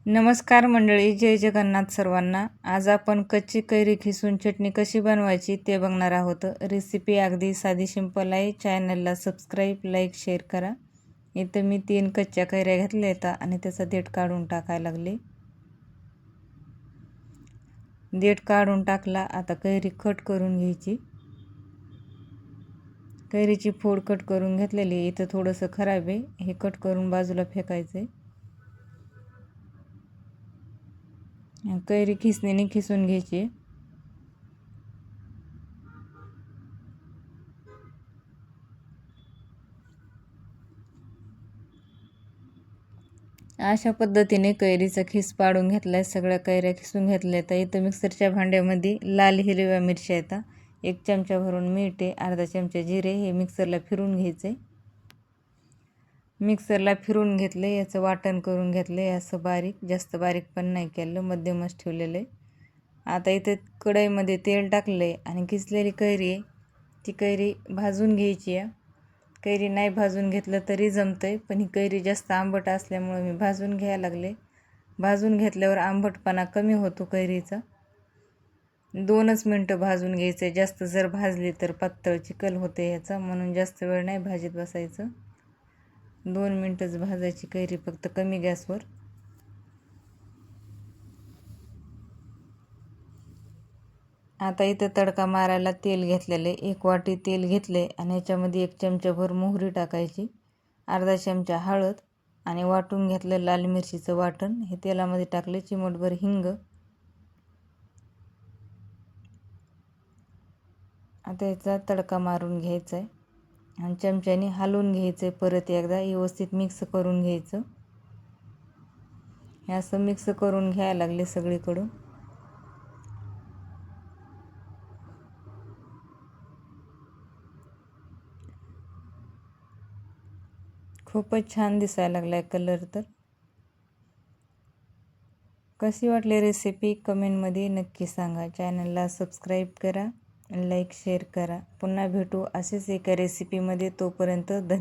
नमस्कार मंडळी, जय जगन्नाथ सर्वांना। आज आपण कच्ची कैरी खिसून चटणी कशी बनवायची ते बघणार आहोत। रेसिपी अगदी साधी सिंपल आहे। चॅनलला सबस्क्राईब, लाईक, शेअर करा। इथं मी 3 कच्च्या कैऱ्या घेतल्या आहेत आणि त्याचा देठ काढून टाकायला लागले। देठ काढून टाकला। आता कैरी कट करून घ्यायची। कैरीची फोड कट करून घेतलेली। इथं थोडंसं खराब आहे, हे कट करून बाजूला फेकायचं। कैरी खिसणीने खिसून घ्यायची। अशा पद्धतीने कैरीचा खिस पाडून घेतलाय। सगळ्या कैऱ्या खिसून घेतल्या। तर इथं मिक्सरच्या भांड्यामध्ये लाल हिरव्या मिरच्या आहेत, 1 चमचा भरून मीठ आहे, अर्धा चमचा जिरे, हे मिक्सरला फिरून घ्यायचे। मिक्सरला फिरून घेतले, याचं वाटण करून घेतले असं बारीक, जास्त बारीक पण नाही केलं, मध्यमच ठेवलेलं आहे। आता इथे कढईमध्ये तेल टाकले आणि किसलेली कैरी आहे ती कैरी भाजून घ्यायची आहे। कैरी नाही भाजून घेतलं तरी जमतंय, पण ही कैरी जास्त आंबट असल्यामुळे मी भाजून घ्यायला लागले। भाजून घेतल्यावर आंबटपणा कमी होतो कैरीचा। 2च मिनटं भाजून घ्यायचं। जास्त जर भाजली तर पातळ चिकल होते ह्याचा, म्हणून जास्त वेळ नाही भाजीत बसायचं। 2 मिनटंच भाजायची कैरी, फक्त कमी गॅसवर। आता इथं तडका मारायला तेल घेतलेले, 1 वाटी तेल घेतले आणि याच्यामध्ये 1 चमचाभर मोहरी टाकायची, अर्धा चमचा हळद आणि वाटून घेतलं लाल मिरचीचं वाटण हे तेलामध्ये टाकले, चिमटभर हिंग। आता याचा तडका मारून घ्यायचा आहे आणि चमच्याने हलवून घ्यायचं आहे। परत एकदा व्यवस्थित मिक्स करून घ्यायचं। हे असं मिक्स करून घ्यायला लागले सगळीकडून। खूपच छान दिसायला लागलाय कलर। तर कशी वाटली रेसिपी कमेंटमध्ये नक्की सांगा। चॅनलला सबस्क्राईब करा, लाईक, शेअर करा। पुन्हा भेटू असेच एका रेसिपीमध्ये। तोपर्यंत धन्यवाद।